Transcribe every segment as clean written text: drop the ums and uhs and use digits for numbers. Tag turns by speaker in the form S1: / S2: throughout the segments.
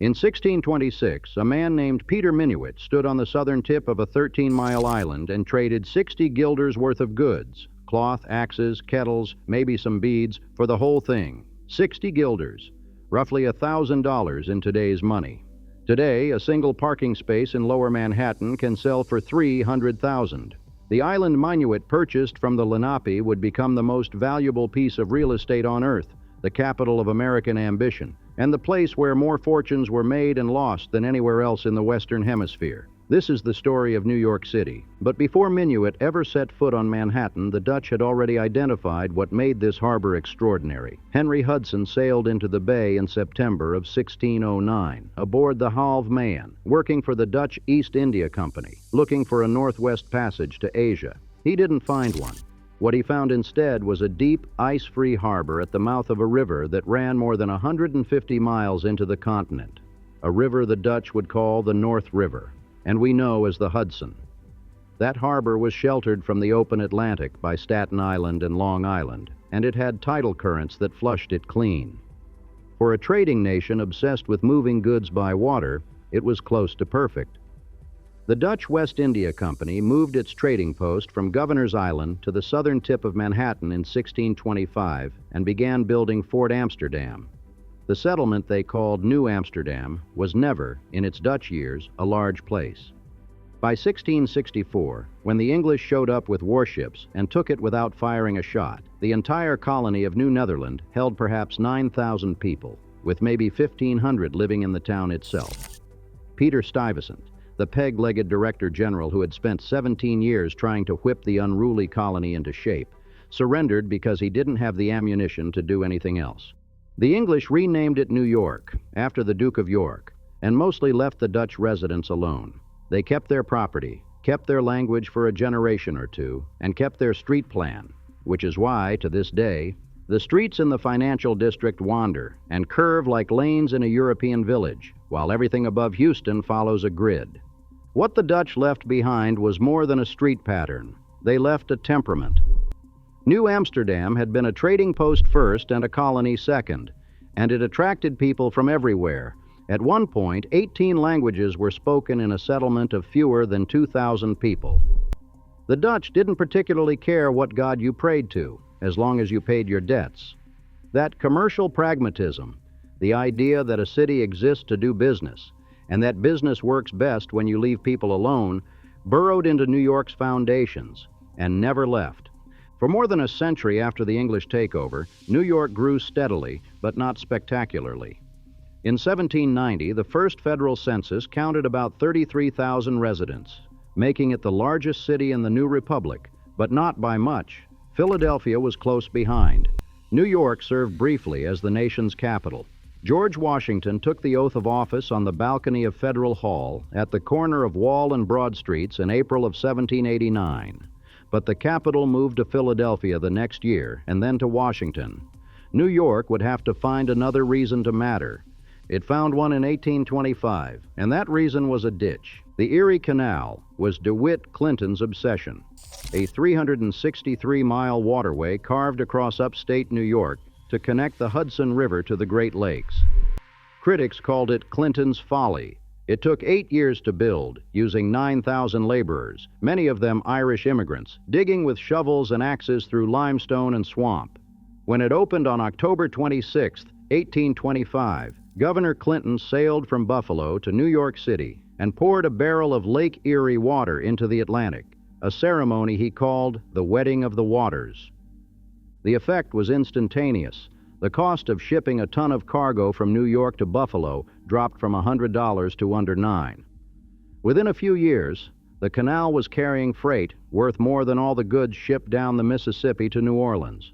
S1: In 1626, a man named Peter Minuit stood on the southern tip of a 13-mile island and traded 60 guilders worth of goods, cloth, axes, kettles, maybe some beads, for the whole thing. 60 guilders, roughly $1,000 in today's money. Today, a single parking space in Lower Manhattan can sell for $300,000. The island Minuit purchased from the Lenape would become the most valuable piece of real estate on Earth, the capital of American ambition, and the place where more fortunes were made and lost than anywhere else in the Western Hemisphere. This is the story of New York City. But before Minuit ever set foot on Manhattan, the Dutch had already identified what made this harbor extraordinary. Henry Hudson sailed into the bay in September of 1609, aboard the Halve Maen, working for the Dutch East India Company, looking for a northwest passage to Asia. He didn't find one. What he found instead was a deep, ice-free harbor at the mouth of a river that ran more than 150 miles into the continent, a river the Dutch would call the North River, and we know as the Hudson. That harbor was sheltered from the open Atlantic by Staten Island and Long Island, and it had tidal currents that flushed it clean. For a trading nation obsessed with moving goods by water, it was close to perfect. The Dutch West India Company moved its trading post from Governor's Island to the southern tip of Manhattan in 1625 and began building Fort Amsterdam. The settlement they called New Amsterdam was never, in its Dutch years, a large place. By 1664, when the English showed up with warships and took it without firing a shot, the entire colony of New Netherland held perhaps 9,000 people, with maybe 1,500 living in the town itself. Peter Stuyvesant, the peg-legged director general who had spent 17 years trying to whip the unruly colony into shape, surrendered because he didn't have the ammunition to do anything else. The English renamed it New York, after the Duke of York, and mostly left the Dutch residents alone. They kept their property, kept their language for a generation or two, and kept their street plan, which is why, to this day, the streets in the financial district wander and curve like lanes in a European village, while everything above Houston follows a grid. What the Dutch left behind was more than a street pattern. They left a temperament. New Amsterdam had been a trading post first and a colony second, and it attracted people from everywhere. At one point, 18 languages were spoken in a settlement of fewer than 2,000 people. The Dutch didn't particularly care what god you prayed to, as long as you paid your debts. That commercial pragmatism, the idea that a city exists to do business, and that business works best when you leave people alone, burrowed into New York's foundations and never left. For more than a century after the English takeover, New York grew steadily, but not spectacularly. In 1790, the first federal census counted about 33,000 residents, making it the largest city in the new republic, but not by much. Philadelphia was close behind. New York served briefly as the nation's capital. George Washington took the oath of office on the balcony of Federal Hall at the corner of Wall and Broad Streets in April of 1789. But the capital moved to Philadelphia the next year, and then to Washington. New York would have to find another reason to matter. It found one in 1825, and that reason was a ditch. The Erie Canal was DeWitt Clinton's obsession, a 363-mile waterway carved across upstate New York to connect the Hudson River to the Great Lakes. Critics called it Clinton's folly. It took 8 years to build, using 9,000 laborers, many of them Irish immigrants, digging with shovels and axes through limestone and swamp. When it opened on October 26, 1825, Governor Clinton sailed from Buffalo to New York City and poured a barrel of Lake Erie water into the Atlantic, a ceremony he called the Wedding of the Waters. The effect was instantaneous. The cost of shipping a ton of cargo from New York to Buffalo dropped from $100 to under $9. Within a few years, the canal was carrying freight worth more than all the goods shipped down the Mississippi to New Orleans.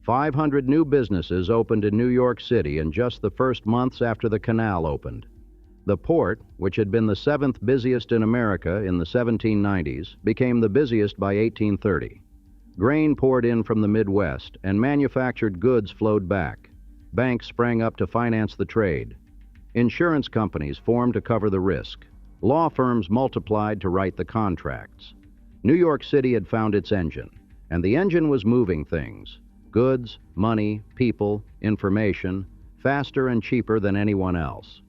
S1: 500 new businesses opened in New York City in just the first months after the canal opened. The port, which had been the 7th busiest in America in the 1790s, became the busiest by 1830. Grain poured in from the Midwest, and manufactured goods flowed back. Banks sprang up to finance the trade. Insurance companies formed to cover the risk. Law firms multiplied to write the contracts. New York City had found its engine, and the engine was moving things. Goods, money, people, information, faster and cheaper than anyone else.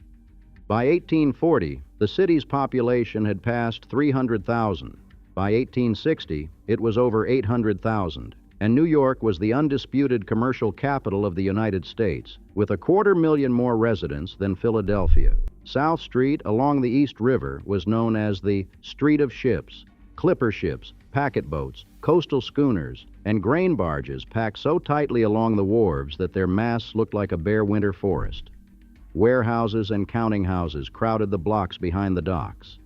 S1: By 1840, the city's population had passed 300,000. By 1860, it was over 800,000, and New York was the undisputed commercial capital of the United States, with 250,000 more residents than Philadelphia. South Street along the East River was known as the Street of Ships. Clipper ships, packet boats, coastal schooners, and grain barges packed so tightly along the wharves that their masts looked like a bare winter forest. Warehouses and counting houses crowded the blocks behind the docks.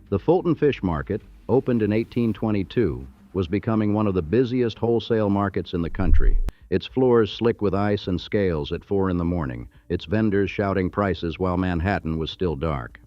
S1: The Fulton Fish Market, opened in 1822, was becoming one of the busiest wholesale markets in the country. Its floors slick with ice and scales at 4 in the morning, its vendors shouting prices while Manhattan was still dark.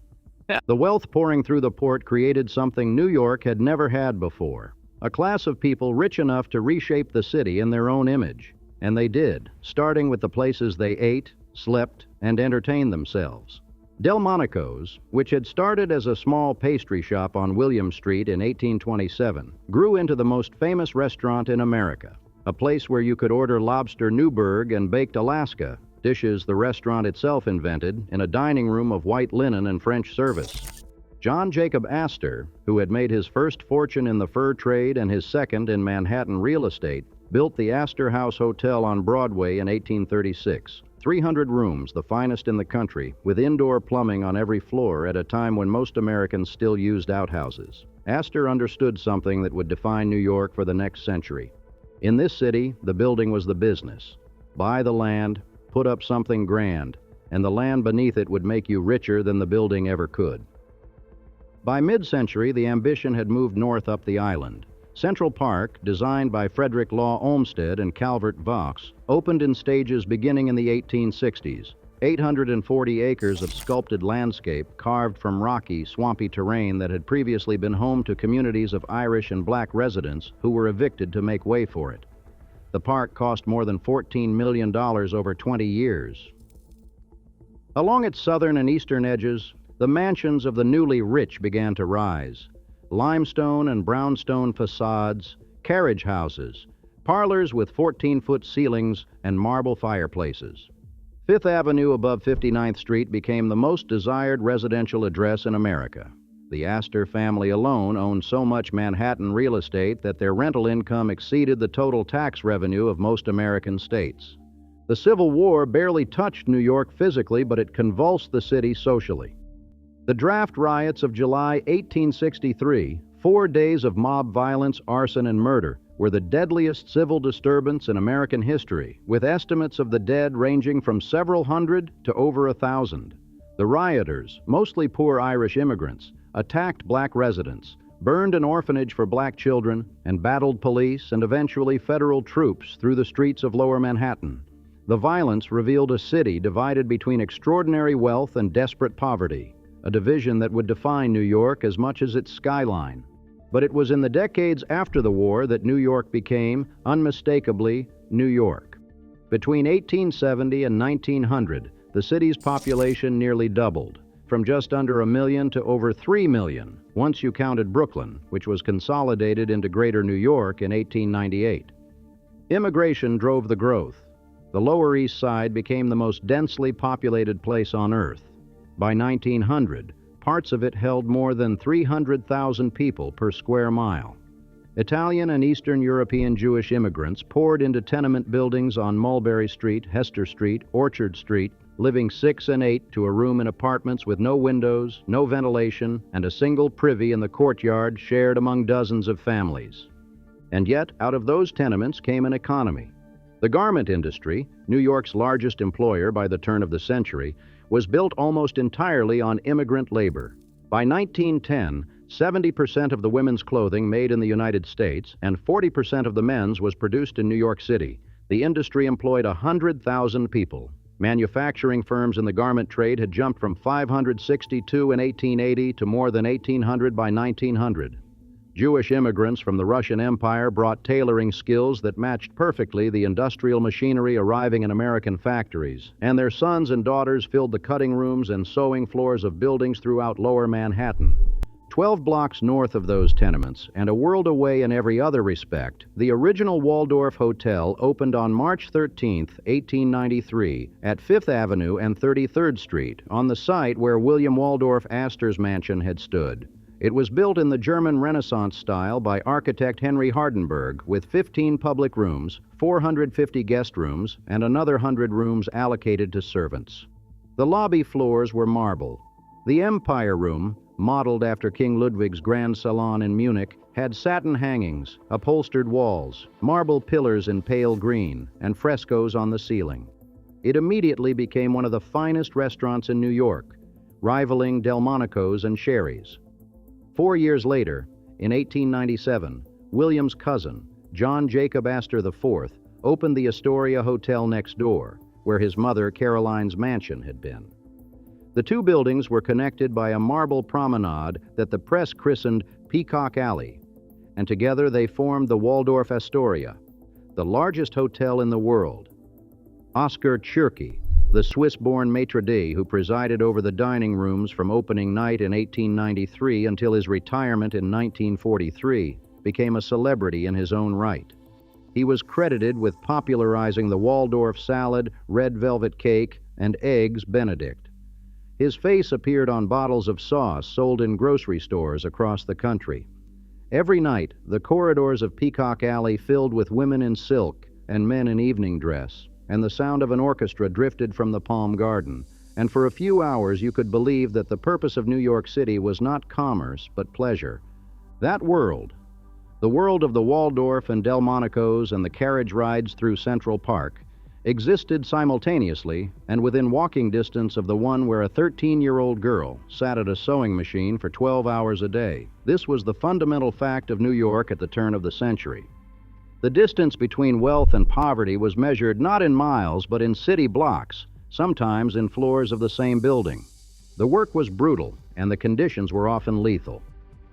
S1: The wealth pouring through the port created something New York had never had before, a class of people rich enough to reshape the city in their own image. And they did, starting with the places they ate, slept, and entertained themselves. Delmonico's, which had started as a small pastry shop on William Street in 1827, grew into the most famous restaurant in America, a place where you could order lobster Newburgh and baked Alaska, dishes the restaurant itself invented, in a dining room of white linen and French service. John Jacob Astor, who had made his first fortune in the fur trade and his second in Manhattan real estate, built the Astor House Hotel on Broadway in 1836. 300 rooms, the finest in the country, with indoor plumbing on every floor at a time when most Americans still used outhouses. Astor understood something that would define New York for the next century. In this city, the building was the business. Buy the land, put up something grand, and the land beneath it would make you richer than the building ever could. By mid-century, the ambition had moved north up the island. Central Park, designed by Frederick Law Olmsted and Calvert Vaux, opened in stages beginning in the 1860s. 840 acres of sculpted landscape carved from rocky, swampy terrain that had previously been home to communities of Irish and black residents who were evicted to make way for it. The park cost more than $14 million over 20 years. Along its southern and eastern edges, the mansions of the newly rich began to rise. Limestone and brownstone facades, carriage houses, parlors with 14-foot ceilings, and marble fireplaces. Fifth Avenue above 59th Street became the most desired residential address in America. The Astor family alone owned so much Manhattan real estate that their rental income exceeded the total tax revenue of most American states. The Civil War barely touched New York physically, but it convulsed the city socially. The draft riots of July 1863, 4 days of mob violence, arson, and murder, were the deadliest civil disturbance in American history, with estimates of the dead ranging from several hundred to over 1,000. The rioters, mostly poor Irish immigrants, attacked black residents, burned an orphanage for black children, and battled police and eventually federal troops through the streets of Lower Manhattan. The violence revealed a city divided between extraordinary wealth and desperate poverty, a division that would define New York as much as its skyline. But it was in the decades after the war that New York became, unmistakably, New York. Between 1870 and 1900, the city's population nearly doubled, from just under 1 million to over 3 million, once you counted Brooklyn, which was consolidated into Greater New York in 1898. Immigration drove the growth. The Lower East Side became the most densely populated place on Earth. By 1900, parts of it held more than 300,000 people per square mile. Italian and Eastern European Jewish immigrants poured into tenement buildings on Mulberry Street, Hester Street, Orchard Street, living 6 and 8 to a room in apartments with no windows, no ventilation, and a single privy in the courtyard shared among dozens of families. And yet, out of those tenements came an economy. The garment industry, New York's largest employer by the turn of the century, was built almost entirely on immigrant labor. By 1910, 70% of the women's clothing made in the United States and 40% of the men's was produced in New York City. The industry employed 100,000 people. Manufacturing firms in the garment trade had jumped from 562 in 1880 to more than 1,800 by 1900. Jewish immigrants from the Russian Empire brought tailoring skills that matched perfectly the industrial machinery arriving in American factories, and their sons and daughters filled the cutting rooms and sewing floors of buildings throughout Lower Manhattan. 12 blocks north of those tenements, and a world away in every other respect, the original Waldorf Hotel opened on March 13, 1893, at 5th Avenue and 33rd Street, on the site where William Waldorf Astor's mansion had stood. It was built in the German Renaissance style by architect Henry Hardenberg, with 15 public rooms, 450 guest rooms, and another 100 rooms allocated to servants. The lobby floors were marble. The Empire Room, modeled after King Ludwig's Grand Salon in Munich, had satin hangings, upholstered walls, marble pillars in pale green, and frescoes on the ceiling. It immediately became one of the finest restaurants in New York, rivaling Delmonico's and Sherry's. 4 years later, in 1897, William's cousin, John Jacob Astor IV, opened the Astoria Hotel next door, where his mother Caroline's mansion had been. The two buildings were connected by a marble promenade that the press christened Peacock Alley, and together they formed the Waldorf Astoria, the largest hotel in the world. Oscar Tschirky, the Swiss-born maitre d' who presided over the dining rooms from opening night in 1893 until his retirement in 1943, became a celebrity in his own right. He was credited with popularizing the Waldorf salad, red velvet cake, and eggs Benedict. His face appeared on bottles of sauce sold in grocery stores across the country. Every night, the corridors of Peacock Alley filled with women in silk and men in evening dress, and the sound of an orchestra drifted from the Palm Garden, and for a few hours you could believe that the purpose of New York City was not commerce, but pleasure. That world, the world of the Waldorf and Delmonico's and the carriage rides through Central Park, existed simultaneously and within walking distance of the one where a 13-year-old girl sat at a sewing machine for 12 hours a day. This was the fundamental fact of New York at the turn of the century. The distance between wealth and poverty was measured not in miles but in city blocks, sometimes in floors of the same building. The work was brutal and the conditions were often lethal.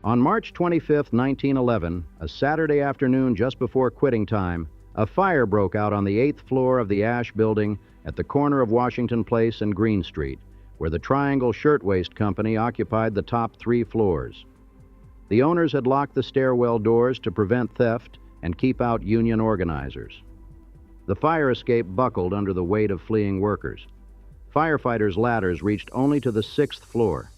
S1: On March 25, 1911, a Saturday afternoon just before quitting time, a fire broke out on the 8th floor of the Ash Building at the corner of Washington Place and Green Street, where the Triangle Shirtwaist Company occupied the top 3 floors. The owners had locked the stairwell doors to prevent theft and keep out union organizers. The fire escape buckled under the weight of fleeing workers. Firefighters' ladders reached only to the 6th floor.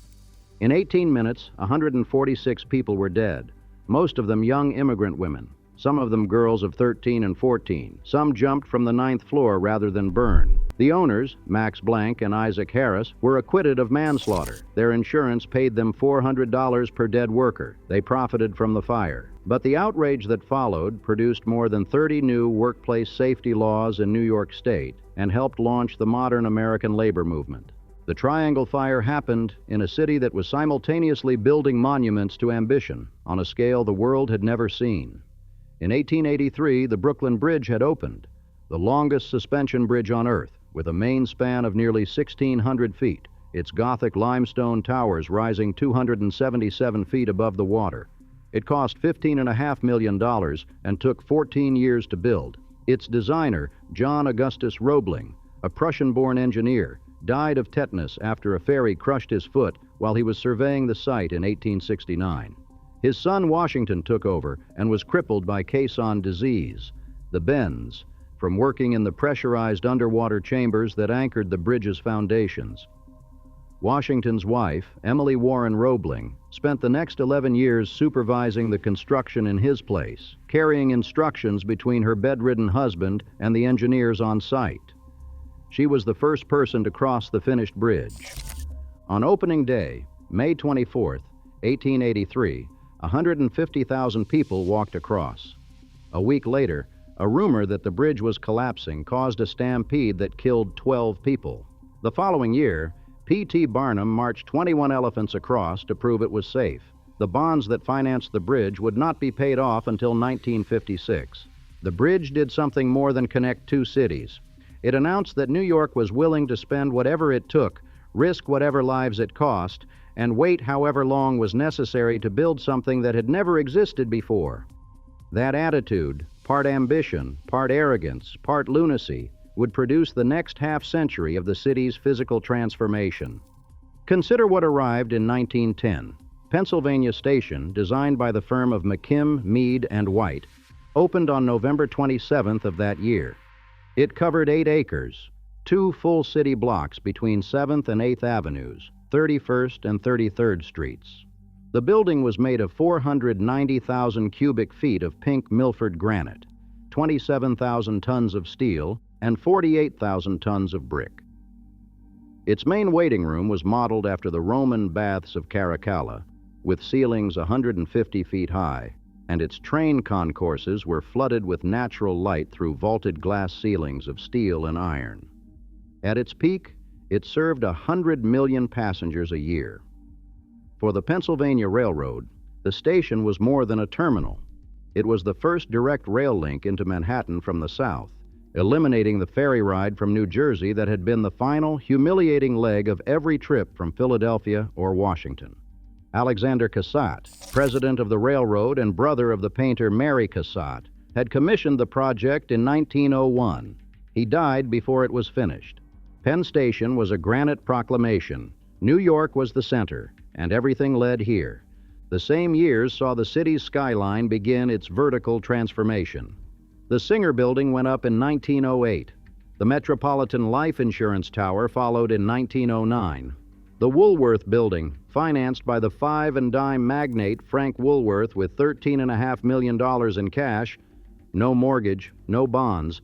S1: In 18 minutes, 146 people were dead, most of them young immigrant women. Some of them girls of 13 and 14. Some jumped from the 9th floor rather than burn. The owners, Max Blank and Isaac Harris, were acquitted of manslaughter. Their insurance paid them $400 per dead worker. They profited from the fire. But the outrage that followed produced more than 30 new workplace safety laws in New York State and helped launch the modern American labor movement. The Triangle Fire happened in a city that was simultaneously building monuments to ambition on a scale the world had never seen. In 1883, the Brooklyn Bridge had opened, the longest suspension bridge on Earth, with a main span of nearly 1,600 feet, its Gothic limestone towers rising 277 feet above the water. It cost $15.5 million and took 14 years to build. Its designer, John Augustus Roebling, a Prussian-born engineer, died of tetanus after a ferry crushed his foot while he was surveying the site in 1869. His son Washington took over and was crippled by caisson disease, the bends, from working in the pressurized underwater chambers that anchored the bridge's foundations. Washington's wife, Emily Warren Roebling, spent the next 11 years supervising the construction in his place, carrying instructions between her bedridden husband and the engineers on site. She was the first person to cross the finished bridge. On opening day, May 24, 1883, 150,000 people walked across. A week later, a rumor that the bridge was collapsing caused a stampede that killed 12 people. The following year, P.T. Barnum marched 21 elephants across to prove it was safe. The bonds that financed the bridge would not be paid off until 1956. The bridge did something more than connect two cities. It announced that New York was willing to spend whatever it took, risk whatever lives it cost, and wait however long was necessary to build something that had never existed before. That attitude, part ambition, part arrogance, part lunacy, would produce the next half-century of the city's physical transformation. Consider what arrived in 1910. Pennsylvania Station, designed by the firm of McKim, Mead, and White, opened on November 27th of that year. It covered 8 acres, 2 full city blocks between 7th and 8th Avenues, 31st and 33rd Streets. The building was made of 490,000 cubic feet of pink Milford granite, 27,000 tons of steel, and 48,000 tons of brick. Its main waiting room was modeled after the Roman baths of Caracalla, with ceilings 150 feet high, and its train concourses were flooded with natural light through vaulted glass ceilings of steel and iron. At its peak, it served 100 million passengers a year. For the Pennsylvania Railroad, the station was more than a terminal. It was the first direct rail link into Manhattan from the south, eliminating the ferry ride from New Jersey that had been the final, humiliating leg of every trip from Philadelphia or Washington. Alexander Cassatt, president of the railroad and brother of the painter Mary Cassatt, had commissioned the project in 1901. He died before it was finished. Penn Station was a granite proclamation. New York was the center, and everything led here. The same years saw the city's skyline begin its vertical transformation. The Singer Building went up in 1908. The Metropolitan Life Insurance Tower followed in 1909. The Woolworth Building, financed by the five-and-dime magnate Frank Woolworth with $13.5 million in cash, no mortgage, no bonds,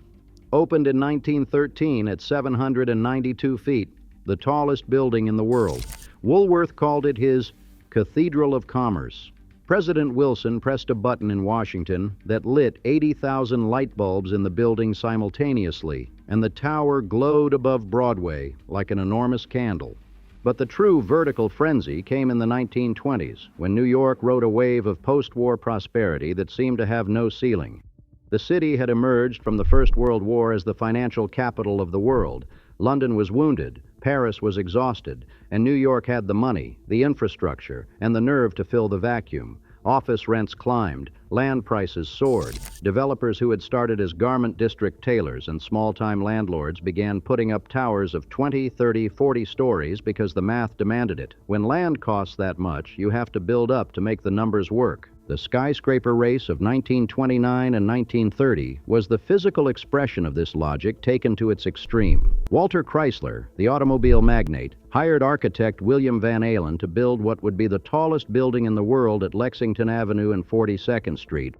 S1: opened in 1913 at 792 feet, the tallest building in the world. Woolworth called it his Cathedral of Commerce. President Wilson pressed a button in Washington that lit 80,000 light bulbs in the building simultaneously, and the tower glowed above Broadway like an enormous candle. But the true vertical frenzy came in the 1920s, when New York rode a wave of post-war prosperity that seemed to have no ceiling. The city had emerged from the First World War as the financial capital of the world. London was wounded, Paris was exhausted, and New York had the money, the infrastructure, and the nerve to fill the vacuum. Office rents climbed, land prices soared. Developers who had started as garment district tailors and small-time landlords began putting up towers of 20, 30, 40 stories because the math demanded it. When land costs that much, you have to build up to make the numbers work. The skyscraper race of 1929 and 1930 was the physical expression of this logic taken to its extreme. Walter Chrysler, the automobile magnate, hired architect William Van Allen to build what would be the tallest building in the world at Lexington Avenue and 42nd Street.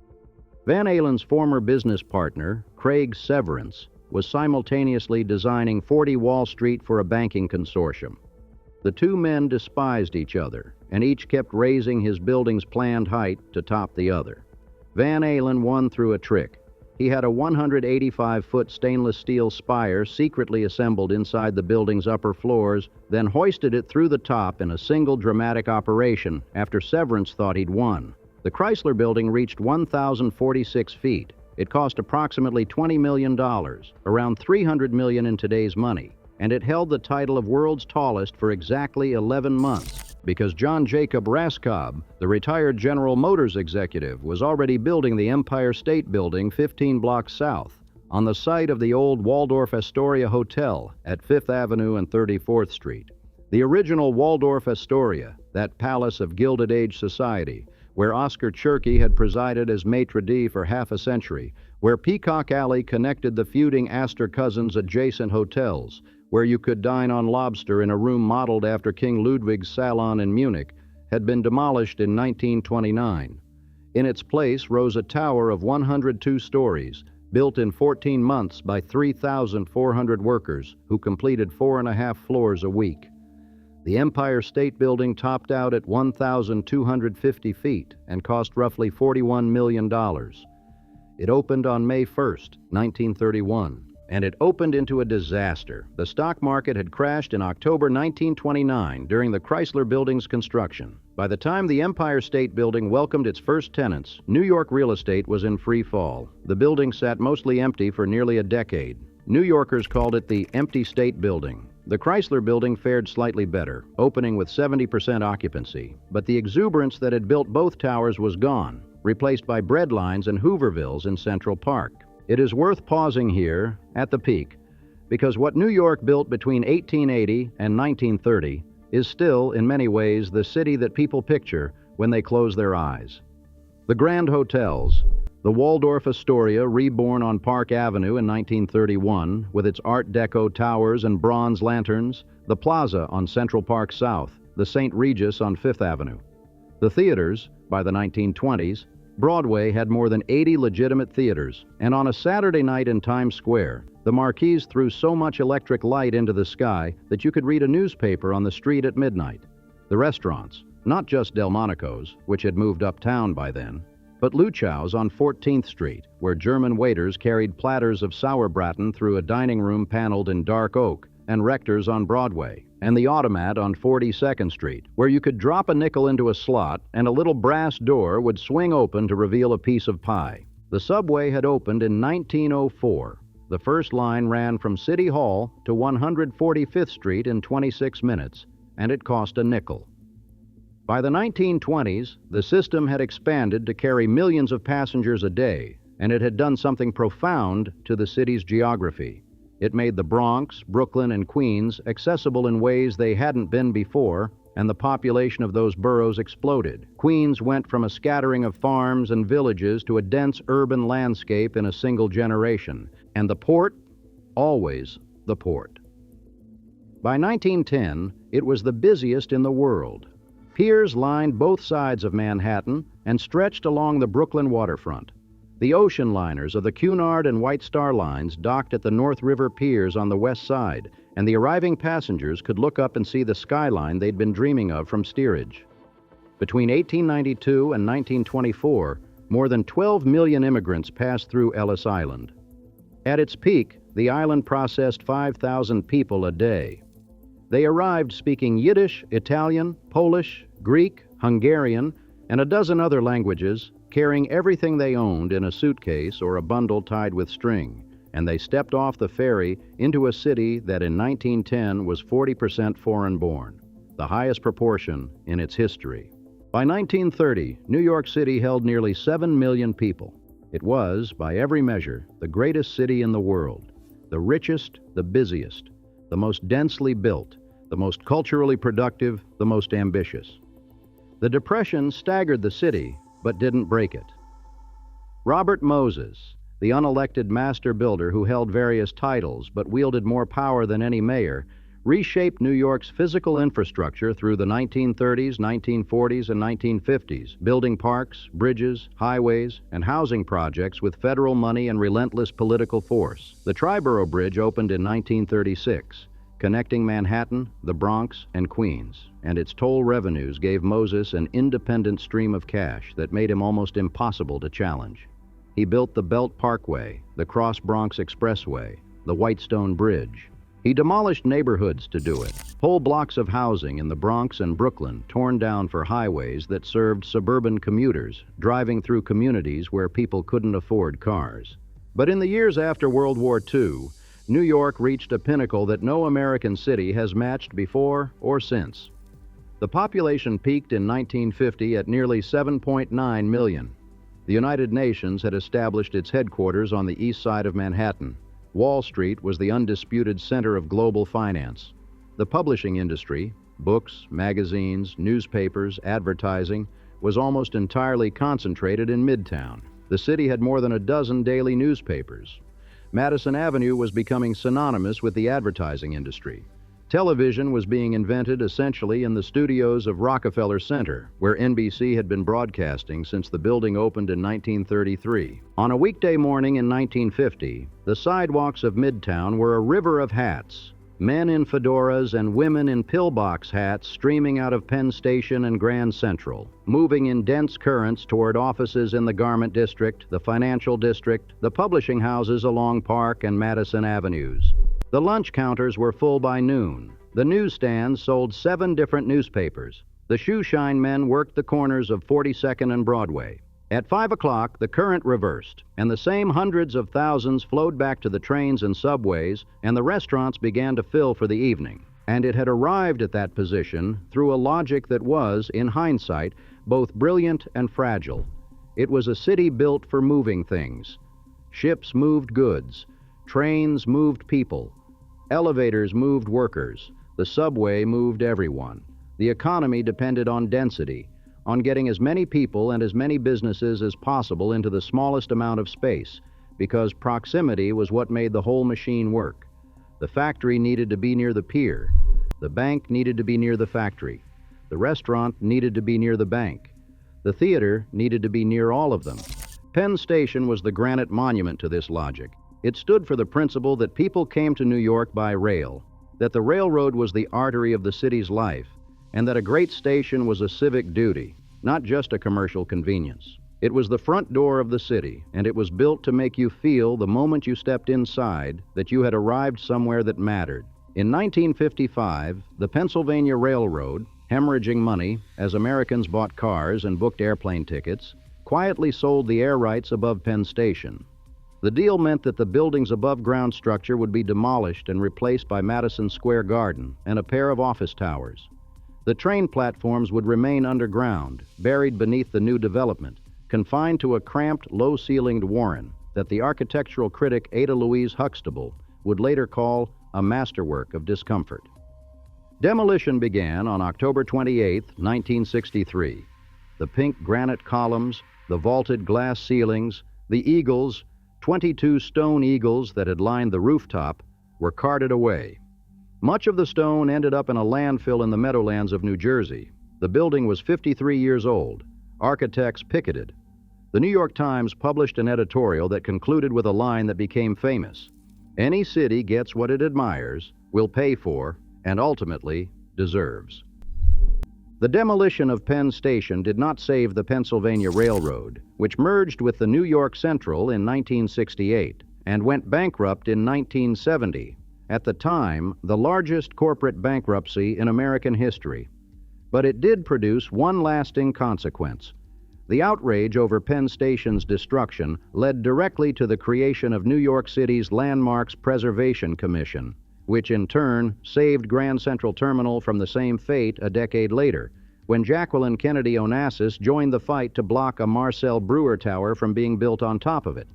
S1: Van Allen's former business partner, Craig Severance, was simultaneously designing 40 Wall Street for a banking consortium. The two men despised each other, and each kept raising his building's planned height to top the other. Van Allen won through a trick. He had a 185-foot stainless steel spire secretly assembled inside the building's upper floors, then hoisted it through the top in a single dramatic operation after Severance thought he'd won. The Chrysler building reached 1,046 feet. It cost approximately $20 million, around $300 million in today's money, and it held the title of world's tallest for exactly 11 months, because John Jacob Raskob, the retired General Motors executive, was already building the Empire State Building 15 blocks south, on the site of the old Waldorf Astoria Hotel at 5th Avenue and 34th Street. The original Waldorf Astoria, that palace of Gilded Age society, where Oscar Cherky had presided as maitre d' for half a century, where Peacock Alley connected the feuding Astor cousins' adjacent hotels, where you could dine on lobster in a room modeled after King Ludwig's salon in Munich, had been demolished in 1929. In its place rose a tower of 102 stories, built in 14 months by 3,400 workers who completed 4.5 floors a week. The Empire State Building topped out at 1,250 feet and cost roughly $41 million. It opened on May 1st, 1931. And it opened into a disaster. The stock market had crashed in October 1929 during the Chrysler Building's construction. By the time the Empire State Building welcomed its first tenants, New York real estate was in free fall. The building sat mostly empty for nearly a decade. New Yorkers called it the Empty State Building. The Chrysler Building fared slightly better, opening with 70% occupancy, but the exuberance that had built both towers was gone, replaced by breadlines and Hoovervilles in Central Park. It is worth pausing here, at the peak, because what New York built between 1880 and 1930 is still, in many ways, the city that people picture when they close their eyes. The grand hotels, the Waldorf Astoria, reborn on Park Avenue in 1931 with its Art Deco towers and bronze lanterns, the Plaza on Central Park South, the St. Regis on Fifth Avenue. The theaters, by the 1920s, Broadway had more than 80 legitimate theaters, and on a Saturday night in Times Square, the marquees threw so much electric light into the sky that you could read a newspaper on the street at midnight. The restaurants, not just Delmonico's, which had moved uptown by then, but Luchow's on 14th Street, where German waiters carried platters of sauerbraten through a dining room paneled in dark oak, and Rector's on Broadway, and the Automat on 42nd Street, where you could drop a nickel into a slot and a little brass door would swing open to reveal a piece of pie. The subway had opened in 1904. The first line ran from City Hall to 145th Street in 26 minutes, and it cost a nickel. By the 1920s, the system had expanded to carry millions of passengers a day, and it had done something profound to the city's geography. It made the Bronx, Brooklyn, and Queens accessible in ways they hadn't been before, and the population of those boroughs exploded. Queens went from a scattering of farms and villages to a dense urban landscape in a single generation, and the port, always the port. By 1910, it was the busiest in the world. Piers lined both sides of Manhattan and stretched along the Brooklyn waterfront. The ocean liners of the Cunard and White Star lines docked at the North River piers on the west side, and the arriving passengers could look up and see the skyline they'd been dreaming of from steerage. Between 1892 and 1924, more than 12 million immigrants passed through Ellis Island. At its peak, the island processed 5,000 people a day. They arrived speaking Yiddish, Italian, Polish, Greek, Hungarian, and a dozen other languages, carrying everything they owned in a suitcase or a bundle tied with string, and they stepped off the ferry into a city that in 1910 was 40% foreign-born, the highest proportion in its history. By 1930, New York City held nearly 7 million people. It was, by every measure, the greatest city in the world, the richest, the busiest, the most densely built, the most culturally productive, the most ambitious. The Depression staggered the city, but didn't break it. Robert Moses, the unelected master builder who held various titles but wielded more power than any mayor, reshaped New York's physical infrastructure through the 1930s, 1940s, and 1950s, building parks, bridges, highways, and housing projects with federal money and relentless political force. The Triborough Bridge opened in 1936, connecting Manhattan, the Bronx, and Queens, and its toll revenues gave Moses an independent stream of cash that made him almost impossible to challenge. He built the Belt Parkway, the Cross Bronx Expressway, the Whitestone Bridge. He demolished neighborhoods to do it, whole blocks of housing in the Bronx and Brooklyn torn down for highways that served suburban commuters, driving through communities where people couldn't afford cars. But in the years after World War II, New York reached a pinnacle that no American city has matched before or since. The population peaked in 1950 at nearly 7.9 million. The United Nations had established its headquarters on the east side of Manhattan. Wall Street was the undisputed center of global finance. The publishing industry, books, magazines, newspapers, advertising, was almost entirely concentrated in Midtown. The city had more than a dozen daily newspapers. Madison Avenue was becoming synonymous with the advertising industry. Television was being invented essentially in the studios of Rockefeller Center, where NBC had been broadcasting since the building opened in 1933. On a weekday morning in 1950, the sidewalks of Midtown were a river of hats, men in fedoras and women in pillbox hats streaming out of Penn Station and Grand Central, moving in dense currents toward offices in the Garment District, the Financial District, the publishing houses along Park and Madison Avenues. The lunch counters were full by noon. The newsstands sold 7 different newspapers. The shoeshine men worked the corners of 42nd and Broadway. At 5 o'clock, the current reversed, and the same hundreds of thousands flowed back to the trains and subways, and the restaurants began to fill for the evening. And it had arrived at that position through a logic that was, in hindsight, both brilliant and fragile. It was a city built for moving things. Ships moved goods. Trains moved people. Elevators moved workers. The subway moved everyone. The economy depended on density, on getting as many people and as many businesses as possible into the smallest amount of space, because proximity was what made the whole machine work. The factory needed to be near the pier. The bank needed to be near the factory. The restaurant needed to be near the bank. The theater needed to be near all of them. Penn Station was the granite monument to this logic. It stood for the principle that people came to New York by rail, that the railroad was the artery of the city's life, and that a great station was a civic duty, not just a commercial convenience. It was the front door of the city, and it was built to make you feel the moment you stepped inside that you had arrived somewhere that mattered. In 1955, the Pennsylvania Railroad, hemorrhaging money as Americans bought cars and booked airplane tickets, quietly sold the air rights above Penn Station. The deal meant that the building's above-ground structure would be demolished and replaced by Madison Square Garden and a pair of office towers. The train platforms would remain underground, buried beneath the new development, confined to a cramped, low-ceilinged warren that the architectural critic Ada Louise Huxtable would later call a masterwork of discomfort. Demolition began on October 28, 1963. The pink granite columns, the vaulted glass ceilings, the eagles, 22 stone eagles that had lined the rooftop, were carted away. Much of the stone ended up in a landfill in the meadowlands of New Jersey. The building was 53 years old. Architects picketed. The New York Times published an editorial that concluded with a line that became famous: "Any city gets what it admires, will pay for, and ultimately deserves." The demolition of Penn Station did not save the Pennsylvania Railroad, which merged with the New York Central in 1968 and went bankrupt in 1970, at the time the largest corporate bankruptcy in American history. But it did produce one lasting consequence. The outrage over Penn Station's destruction led directly to the creation of New York City's Landmarks Preservation Commission, which in turn saved Grand Central Terminal from the same fate a decade later, when Jacqueline Kennedy Onassis joined the fight to block a Marcel Breuer Tower from being built on top of it.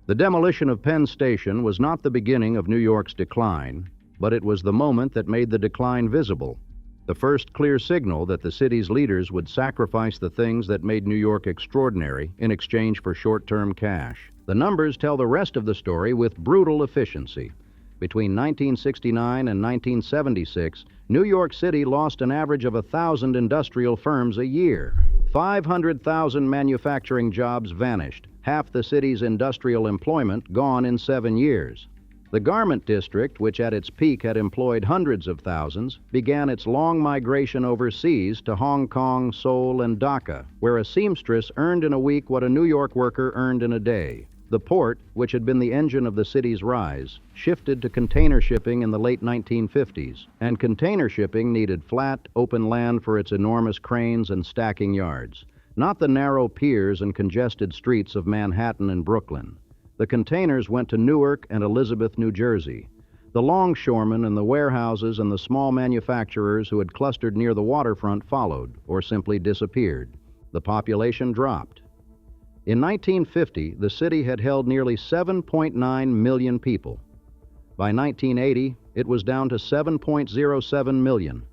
S1: The demolition of Penn Station was not the beginning of New York's decline, but it was the moment that made the decline visible, the first clear signal that the city's leaders would sacrifice the things that made New York extraordinary in exchange for short-term cash. The numbers tell the rest of the story with brutal efficiency. Between 1969 and 1976, New York City lost an average of 1,000 industrial firms a year. 500,000 manufacturing jobs vanished, half the city's industrial employment gone in 7 years. The garment district, which at its peak had employed hundreds of thousands, began its long migration overseas to Hong Kong, Seoul, and Dhaka, where a seamstress earned in a week what a New York worker earned in a day. The port, which had been the engine of the city's rise, shifted to container shipping in the late 1950s, and container shipping needed flat, open land for its enormous cranes and stacking yards, not the narrow piers and congested streets of Manhattan and Brooklyn. The containers went to Newark and Elizabeth, New Jersey. The longshoremen and the warehouses and the small manufacturers who had clustered near the waterfront followed, or simply disappeared. The population dropped. In 1950, the city had held nearly 7.9 million people. By 1980, it was down to 7.07 million,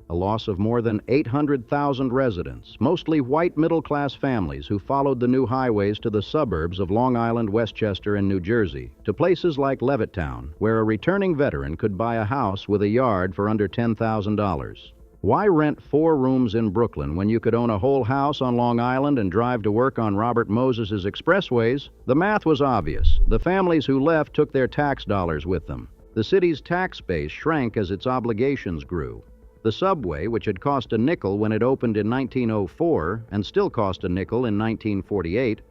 S1: a loss of more than 800,000 residents, mostly white middle-class families who followed the new highways to the suburbs of Long Island, Westchester, and New Jersey, to places like Levittown, where a returning veteran could buy a house with a yard for under $10,000. Why rent 4 rooms in Brooklyn when you could own a whole house on Long Island and drive to work on Robert Moses's expressways? The math was obvious. The families who left took their tax dollars with them. The city's tax base shrank as its obligations grew. The subway, which had cost a nickel when it opened in 1904 and still cost a nickel in 1948,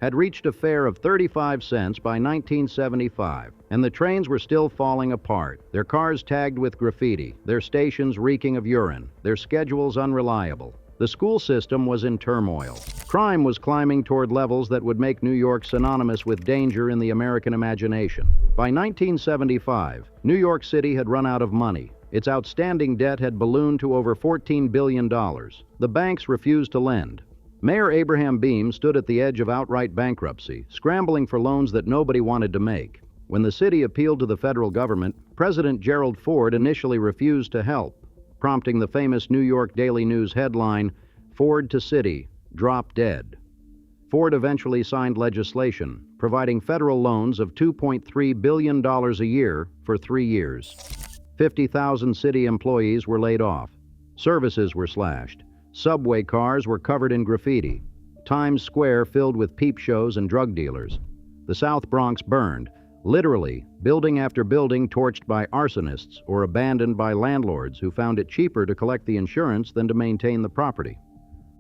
S1: had reached a fare of 35 cents by 1975, and the trains were still falling apart, their cars tagged with graffiti, their stations reeking of urine, their schedules unreliable. The school system was in turmoil. Crime was climbing toward levels that would make New York synonymous with danger in the American imagination. By 1975, New York City had run out of money. Its outstanding debt had ballooned to over $14 billion. The banks refused to lend. Mayor Abraham Beame stood at the edge of outright bankruptcy, scrambling for loans that nobody wanted to make. When the city appealed to the federal government, President Gerald Ford initially refused to help, prompting the famous New York Daily News headline, "Ford to City, Drop Dead." Ford eventually signed legislation providing federal loans of $2.3 billion a year for 3 years. 50,000 city employees were laid off. Services were slashed. Subway cars were covered in graffiti. Times Square filled with peep shows and drug dealers. The South Bronx burned, literally building after building torched by arsonists or abandoned by landlords who found it cheaper to collect the insurance than to maintain the property.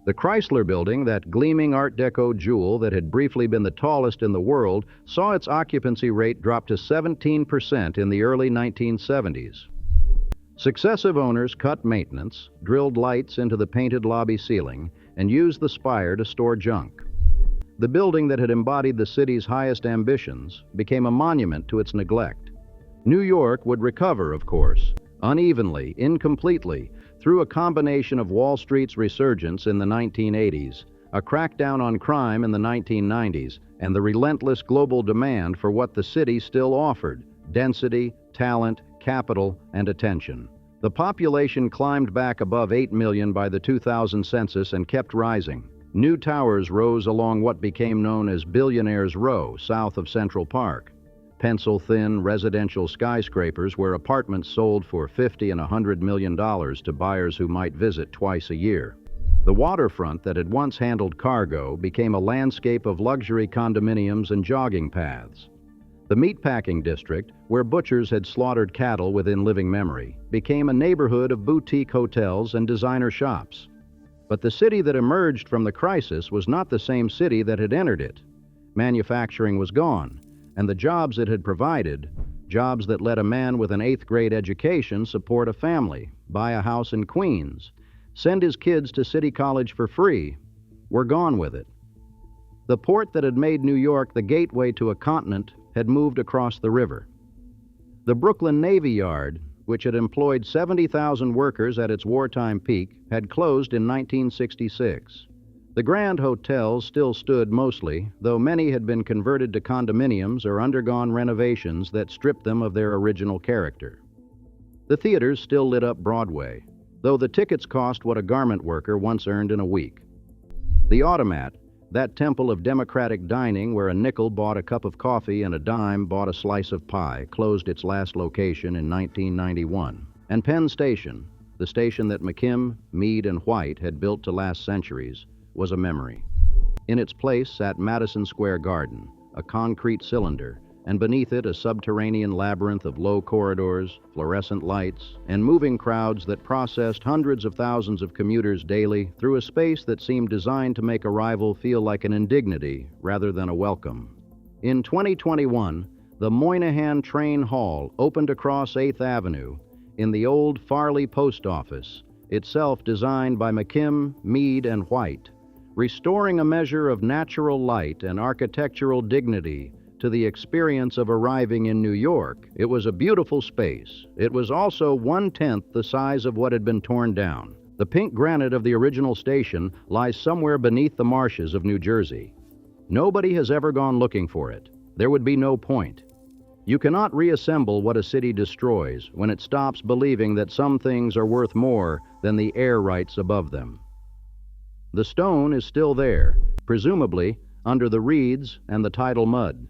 S1: The Chrysler building, that gleaming Art Deco jewel that had briefly been the tallest in the world, saw its occupancy rate drop to 17% in the early 1970s. Successive owners cut maintenance, drilled lights into the painted lobby ceiling, and used the spire to store junk. The building that had embodied the city's highest ambitions became a monument to its neglect. New York would recover, of course, unevenly, incompletely, through a combination of Wall Street's resurgence in the 1980s, a crackdown on crime in the 1990s, and the relentless global demand for what the city still offered: density, talent, capital, and attention. The population climbed back above 8 million by the 2000 census and kept rising. New towers rose along what became known as Billionaires Row, south of Central Park. Pencil-thin residential skyscrapers where apartments sold for $50 and $100 million to buyers who might visit twice a year. The waterfront that had once handled cargo became a landscape of luxury condominiums and jogging paths. The meatpacking district, where butchers had slaughtered cattle within living memory, became a neighborhood of boutique hotels and designer shops. But the city that emerged from the crisis was not the same city that had entered it. Manufacturing was gone, and the jobs it had provided, jobs that let a man with an 8th grade education support a family, buy a house in Queens, send his kids to City College for free, were gone with it. The port that had made New York the gateway to a continent had moved across the river. The Brooklyn Navy Yard, which had employed 70,000 workers at its wartime peak, had closed in 1966. The grand hotels still stood mostly, though many had been converted to condominiums or undergone renovations that stripped them of their original character. The theaters still lit up Broadway, though the tickets cost what a garment worker once earned in a week. The Automat, that temple of democratic dining where a nickel bought a cup of coffee and a dime bought a slice of pie, closed its last location in 1991. And Penn Station, the station that McKim, Meade, and White had built to last centuries, was a memory. In its place sat Madison Square Garden, a concrete cylinder, and beneath it a subterranean labyrinth of low corridors, fluorescent lights, and moving crowds that processed hundreds of thousands of commuters daily through a space that seemed designed to make arrival feel like an indignity rather than a welcome. In 2021, the Moynihan Train Hall opened across 8th Avenue in the old Farley Post Office, itself designed by McKim, Meade, and White, restoring a measure of natural light and architectural dignity to the experience of arriving in New York. It was a beautiful space. It was also 1/10 the size of what had been torn down. The pink granite of the original station lies somewhere beneath the marshes of New Jersey. Nobody has ever gone looking for it. There would be no point. You cannot reassemble what a city destroys when it stops believing that some things are worth more than the air rights above them. The stone is still there, presumably under the reeds and the tidal mud,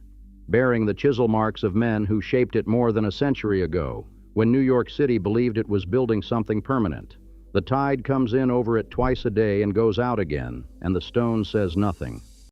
S1: bearing the chisel marks of men who shaped it more than a century ago, when New York City believed it was building something permanent. The tide comes in over it twice a day and goes out again, and the stone says nothing.